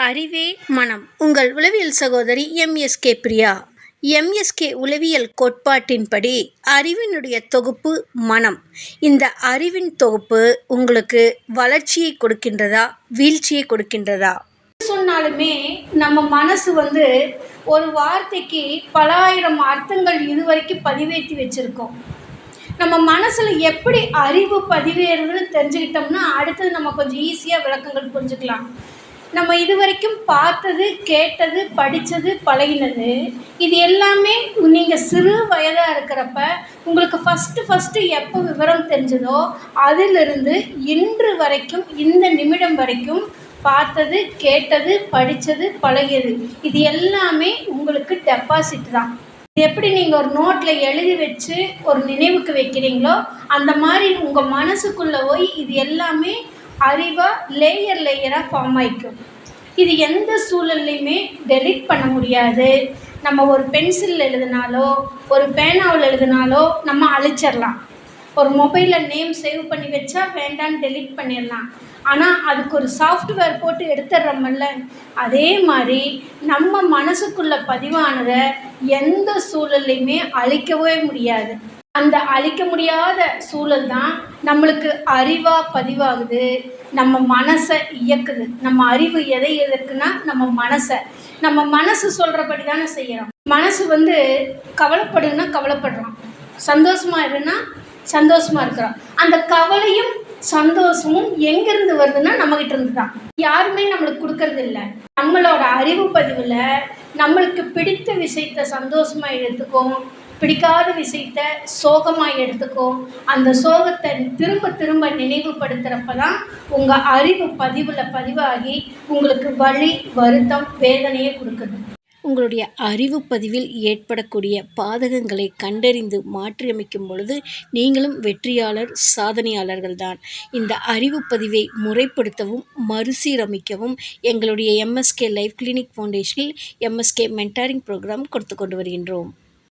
அறிவே மனம். உங்கள் உளவியல் சகோதரி எம்எஸ்கே பிரியா. எம்எஸ்கே உளவியல் கோட்பாட்டின்படி அறிவினுடைய தொகுப்பு மனம். இந்த அறிவின் தொகுப்பு உங்களுக்கு வளர்ச்சியை கொடுக்கின்றதா, வீழ்ச்சியை கொடுக்கின்றதா? சொன்னாலுமே நம்ம மனசு ஒரு வார்த்தைக்கு பல ஆயிரம் அர்த்தங்கள் இதுவரைக்கும் பதிவேற்றி வச்சிருக்கோம். நம்ம மனசில் எப்படி அறிவு பதிவேறுதுன்னு தெரிஞ்சுக்கிட்டோம்னா அடுத்தது நம்ம கொஞ்சம் ஈஸியாக விளக்கங்கள் புரிஞ்சுக்கலாம். நம்ம இதுவரைக்கும் பார்த்தது, கேட்டது, படித்தது, பழகினது இது எல்லாமே நீங்கள் சிறு வயதாக இருக்கிறப்ப உங்களுக்கு ஃபஸ்ட்டு எப்போ விவரம் தெரிஞ்சதோ அதிலிருந்து இன்று வரைக்கும், இந்த நிமிடம் வரைக்கும் பார்த்தது, கேட்டது, படித்தது, பழகியது இது எல்லாமே உங்களுக்கு டெபாசிட் தான். இது எப்படி நீங்கள் ஒரு நோட்டில் எழுதி வச்சு ஒரு நினைவுக்கு வைக்கிறீங்களோ அந்த மாதிரி உங்கள் மனசுக்குள்ளே போய் இது எல்லாமே அறிவாக லேயராக ஃபார்ம் ஆகிக்கும். இது எந்த சூழல்லையுமே டெலீட் பண்ண முடியாது. நம்ம ஒரு பென்சிலில் எழுதினாலோ ஒரு பேனாவில் எழுதினாலோ நம்ம அழிச்சிடலாம். ஒரு மொபைலில் நேம் சேவ் பண்ணி வச்சா வேண்டான்னு டெலீட் பண்ணிடலாம். ஆனால் அதுக்கு ஒரு சாஃப்ட்வேர் போட்டு எடுத்துடுறோம்ல, அதே மாதிரி நம்ம மனசுக்குள்ளே பதிவானதை எந்த சூழல்லையுமே அழிக்கவே முடியாது. அந்த அழிக்க முடியாத சூழல் தான் நம்மளுக்கு அறிவாக பதிவாகுது, நம்ம மனசை இயக்குது. நம்ம அறிவு எதை எதுக்குன்னா நம்ம மனசு சொல்கிறபடி தானே செய்கிறோம். மனசு கவலைப்படுன்னா கவலைப்படுறோம், சந்தோஷமாக இருன்னா சந்தோஷமாக இருக்கிறோம். அந்த கவலையும் சந்தோஷமும் எங்கேருந்து வருதுன்னா நம்மகிட்ட இருந்து தான். யாருமே நம்மளுக்கு கொடுக்கறது இல்லை. நம்மளோட அறிவு பதிவில் நம்மளுக்கு பிடித்த விஷயத்தை சந்தோஷமாக எடுத்துக்கும், பிடிக்காத விஷயத்த சோகமாக எடுத்துக்கும். அந்த சோகத்தை திரும்ப திரும்ப நினைவுபடுத்துகிறப்ப தான் உங்கள் அறிவு பதிவில் பதிவாகி உங்களுக்கு வலி, வருத்தம், வேதனையை கொடுக்குது. உங்களுடைய அறிவு பதிவில் ஏற்படக்கூடிய பாதகங்களை கண்டறிந்து மாற்றியமைக்கும் பொழுது நீங்களும் வெற்றியாளர், சாதனையாளர்கள்தான். இந்த அறிவு பதிவை முறைப்படுத்தவும் மறுசீரமைக்கவும் எங்களுடைய எம்எஸ்கே லைஃப் கிளினிக் ஃபவுண்டேஷனில் எம்எஸ்கே மென்டாரிங் ப்ரோக்ராம் கொடுத்து கொண்டு வருகின்றோம்.